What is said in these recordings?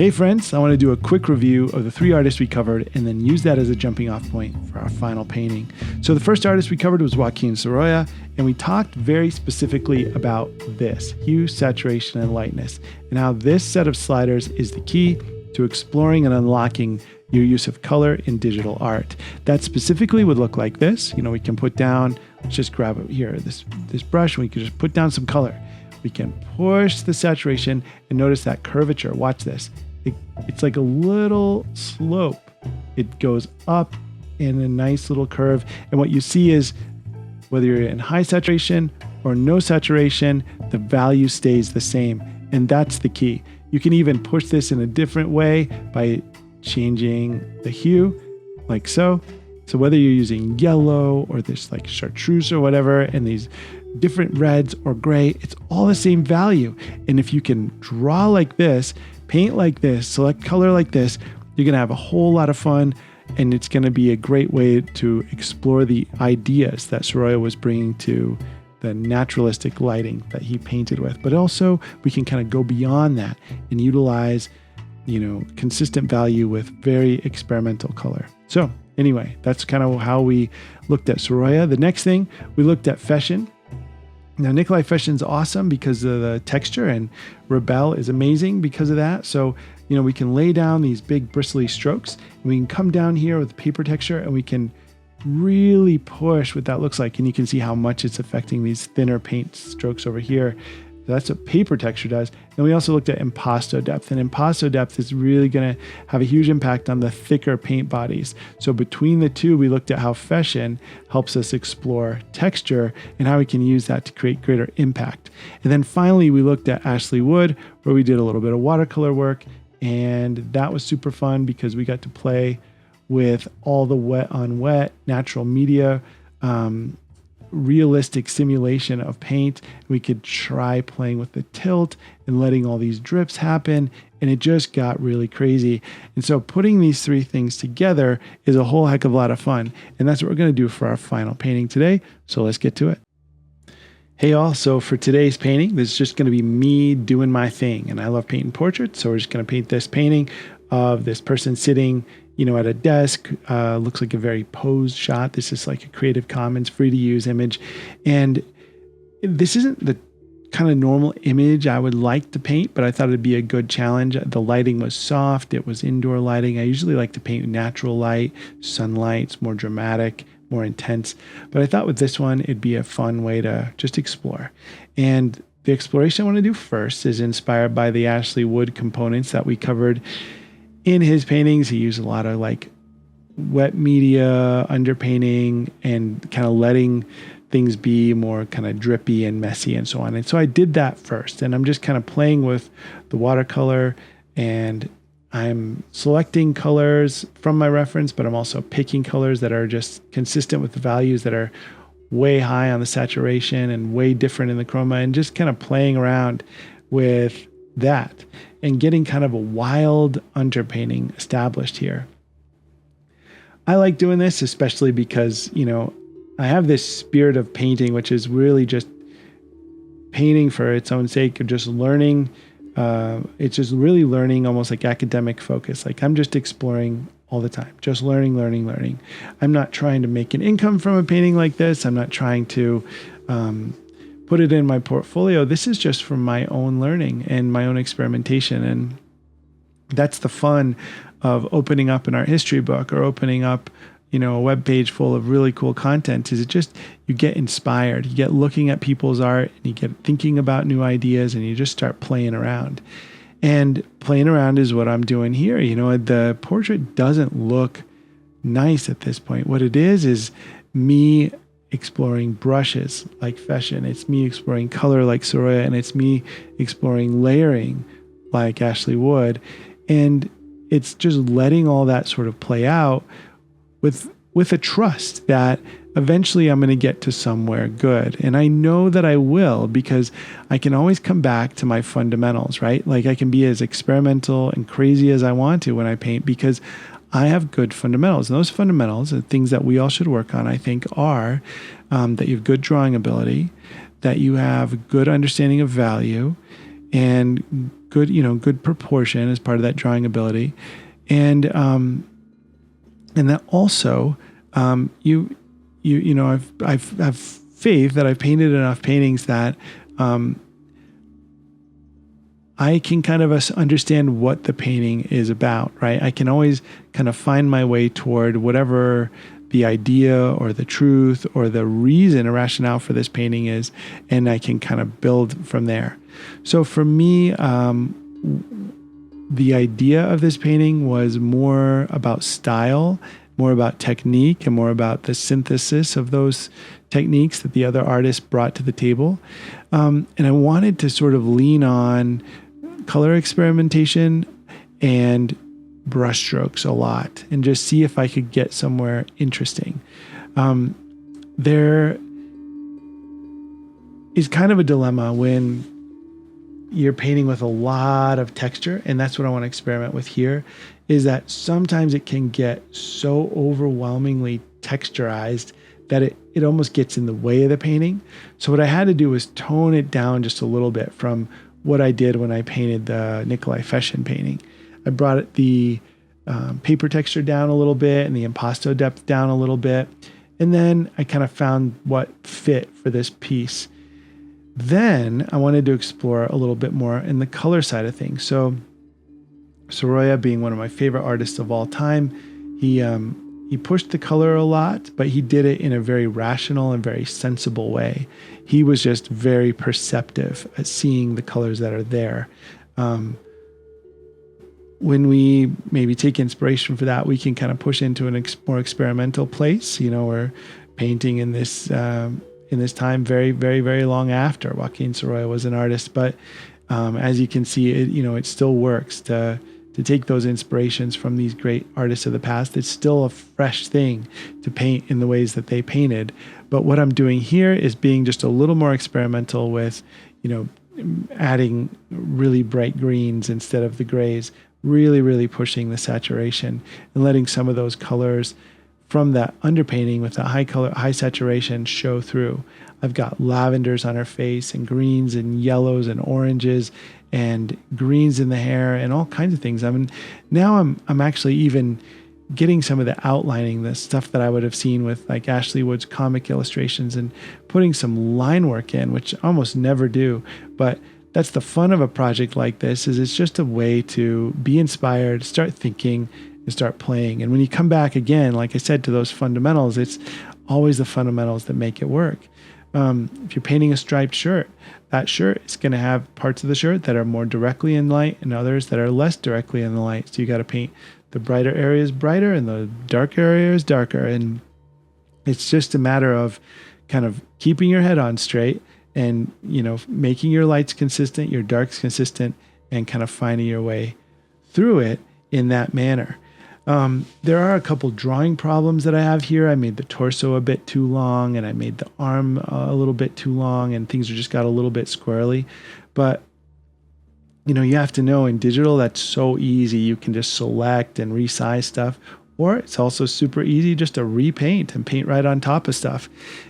Hey friends, I want to do a quick review of the 3 artists we covered and then use that as a jumping off point for our final painting. So the first artist we covered was Joaquím Sorolla, and we talked very specifically about this, hue, saturation, and lightness, and how this set of sliders is the key to exploring and unlocking your use of color in digital art. That specifically would look like this. We can put down, let's just grab it here, this brush, and we can just put down some color. We can push the saturation and notice that curvature. Watch this. It's like a little slope. It goes up in a nice little curve. And what you see is whether you're in high saturation or no saturation, the value stays the same. And that's the key. You can even push this in a different way by changing the hue like so. So whether you're using yellow or this like chartreuse or whatever, and these different reds or gray, it's all the same value. And if you can draw like this, paint like this, select color like this, you're going to have a whole lot of fun, and it's going to be a great way to explore the ideas that Sorolla was bringing to the naturalistic lighting that he painted with. But also we can kind of go beyond that and utilize, consistent value with very experimental color. So anyway, that's kind of how we looked at Sorolla. The next thing, we looked at Fechin. Now, Nikolai Fechin's awesome because of the texture, and Rebelle is amazing because of that. So, we can lay down these big bristly strokes, and we can come down here with paper texture, and we can really push what that looks like. And you can see how much it's affecting these thinner paint strokes over here. That's what paper texture does. And we also looked at impasto depth, and impasto depth is really going to have a huge impact on the thicker paint bodies. So between the two, we looked at how Fechin helps us explore texture and how we can use that to create greater impact. And then finally, we looked at Ashley Wood, where we did a little bit of watercolor work, and that was super fun because we got to play with all the wet on wet natural media, realistic simulation of paint. We could try playing with the tilt and letting all these drips happen, and it just got really crazy. And so putting these 3 things together is a whole heck of a lot of fun, and that's what we're going to do for our final painting today. So let's get to it. Hey all, so for today's painting, this is just going to be me doing my thing, and I love painting portraits, so we're just going to paint this painting of this person sitting at a desk. Looks like a very posed shot. This is like a Creative Commons free to use image. And this isn't the kind of normal image I would like to paint, but I thought it'd be a good challenge. The lighting was soft. It was indoor lighting. I usually like to paint natural light, sunlight. It's more dramatic, more intense. But I thought with this one, it'd be a fun way to just explore. And the exploration I want to do first is inspired by the Ashley Wood components that we covered in his paintings. He used a lot of like wet media, underpainting, and kind of letting things be more kind of drippy and messy and so on. And so I did that first, and I'm just kind of playing with the watercolor, and I'm selecting colors from my reference, but I'm also picking colors that are just consistent with the values that are way high on the saturation and way different in the chroma, and just kind of playing around with that and getting kind of a wild underpainting established here. I like doing this, especially because, I have this spirit of painting, which is really just painting for its own sake, of just learning. It's just really learning, almost like academic focus. Like I'm just exploring all the time, just learning. I'm not trying to make an income from a painting like this. I'm not trying to put it in my portfolio. This is just from my own learning and my own experimentation. And that's the fun of opening up an art history book or opening up, a web page full of really cool content, is you get inspired, you get looking at people's art, and you get thinking about new ideas, and you just start playing around. And playing around is what I'm doing here. The portrait doesn't look nice at this point. What it is me exploring brushes like Fechin. It's me exploring color like Sorolla, and it's me exploring layering like Ashley Wood. And it's just letting all that sort of play out with a trust that eventually I'm going to get to somewhere good. And I know that I will, because I can always come back to my fundamentals, right? Like I can be as experimental and crazy as I want to when I paint, because I have good fundamentals. And those fundamentals, the things that we all should work on, I think, are that you have good drawing ability, that you have good understanding of value, and good proportion as part of that drawing ability. And that also, I've have faith that I've painted enough paintings that I can kind of understand what the painting is about, right? I can always kind of find my way toward whatever the idea or the truth or the reason or rationale for this painting is, and I can kind of build from there. So for me, the idea of this painting was more about style, more about technique, and more about the synthesis of those techniques that the other artists brought to the table. And I wanted to sort of lean on color experimentation and brushstrokes a lot and just see if I could get somewhere interesting. There is kind of a dilemma when you're painting with a lot of texture, and that's what I want to experiment with here, is that sometimes it can get so overwhelmingly texturized that it almost gets in the way of the painting. So what I had to do was tone it down just a little bit from what I did when I painted the Nikolai Fechin painting. I brought the paper texture down a little bit and the impasto depth down a little bit. And then I kind of found what fit for this piece. Then I wanted to explore a little bit more in the color side of things. So Sorolla, being one of my favorite artists of all time, he pushed the color a lot, but he did it in a very rational and very sensible way. He was just very perceptive at seeing the colors that are there. When we maybe take inspiration for that, we can kind of push into a more experimental place. We're painting in this time very, very, very long after Joaquím Sorolla was an artist. But as you can see, it still works to take those inspirations from these great artists of the past. It's still a fresh thing to paint in the ways that they painted. But what I'm doing here is being just a little more experimental with, adding really bright greens instead of the grays, really, really pushing the saturation and letting some of those colors from that underpainting with that high saturation show through. I've got lavenders on her face and greens and yellows and oranges and greens in the hair and all kinds of things. Now I'm actually even getting some of the outlining, the stuff that I would have seen with like Ashley Wood's comic illustrations, and putting some line work in, which I almost never do. But that's the fun of a project like this, is it's just a way to be inspired, start thinking, and start playing. And when you come back again, like I said, to those fundamentals, it's always the fundamentals that make it work. If you're painting a striped shirt, that shirt is going to have parts of the shirt that are more directly in light and others that are less directly in the light. So you got to paint the brighter areas brighter and the darker areas darker. And it's just a matter of kind of keeping your head on straight and, making your lights consistent, your darks consistent, and kind of finding your way through it in that manner. There are a couple drawing problems that I have here. I made the torso a bit too long, and I made the arm a little bit too long, and things just got a little bit squirrely. But, you have to know in digital, that's so easy. You can just select and resize stuff, or it's also super easy just to repaint and paint right on top of stuff.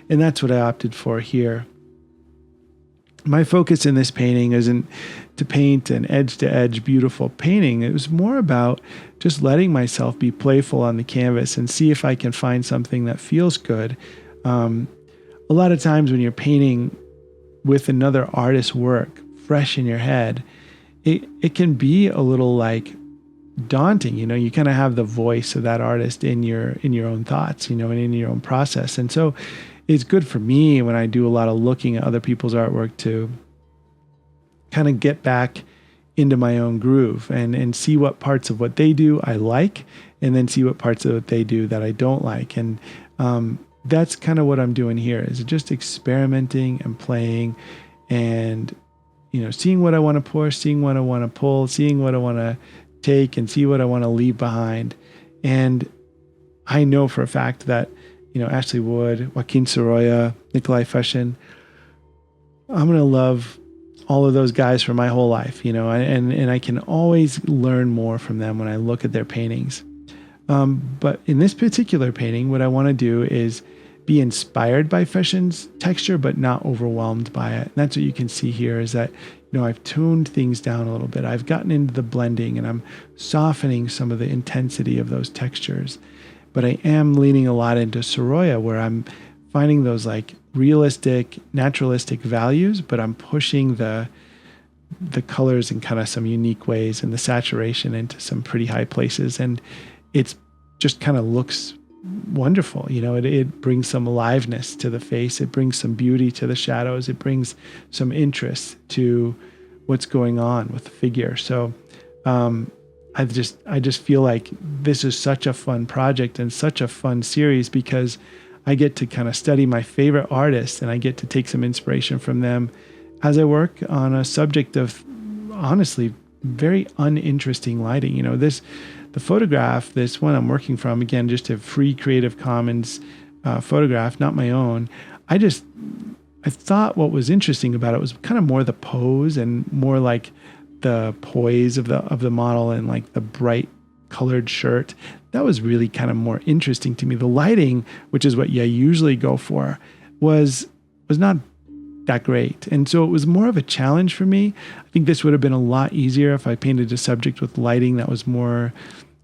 And that's what I opted for here. My focus in this painting isn't to paint an edge-to-edge beautiful painting. It was more about just letting myself be playful on the canvas and see if I can find something that feels good. A lot of times when you're painting with another artist's work fresh in your head, it can be a little like daunting. You kind of have the voice of that artist in your own thoughts, and in your own process. And so it's good for me when I do a lot of looking at other people's artwork to kind of get back into my own groove and see what parts of what they do I like, and then see what parts of what they do that I don't like. And that's kind of what I'm doing here, is just experimenting and playing and, seeing what I want to push, seeing what I want to pull, seeing what I want to take, and see what I want to leave behind. And I know for a fact that, Ashley Wood, Joaquím Sorolla, Nikolai Fechin, I'm going to love all of those guys for my whole life, and I can always learn more from them when I look at their paintings. But in this particular painting, what I want to do is be inspired by Fechin's texture, but not overwhelmed by it. And that's what you can see here, is that, I've tuned things down a little bit. I've gotten into the blending and I'm softening some of the intensity of those textures. But I am leaning a lot into Sorolla, where I'm finding those like realistic, naturalistic values, but I'm pushing the colors in kind of some unique ways and the saturation into some pretty high places. And it's just kind of looks wonderful. It brings some aliveness to the face. It brings some beauty to the shadows. It brings some interest to what's going on with the figure. So I just feel like this is such a fun project and such a fun series, because I get to kind of study my favorite artists and I get to take some inspiration from them as I work on a subject of honestly very uninteresting lighting. The photograph, this one I'm working from, again, just a free Creative Commons photograph, not my own. I thought what was interesting about it was kind of more the pose and more like the poise of the model and like the bright colored shirt. That was really kind of more interesting to me. The lighting, which is what you usually go for, was not that great. And so it was more of a challenge for me. I think this would have been a lot easier if I painted a subject with lighting that was more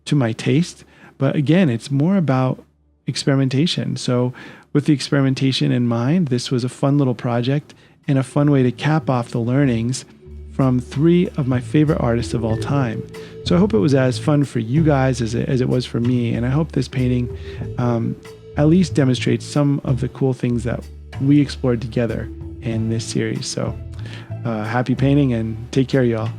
to my taste. But again, it's more about experimentation. So with the experimentation in mind, this was a fun little project and a fun way to cap off the learnings from 3 of my favorite artists of all time. So I hope it was as fun for you guys as it was for me. And I hope this painting at least demonstrates some of the cool things that we explored together in this series. So happy painting and take care, y'all.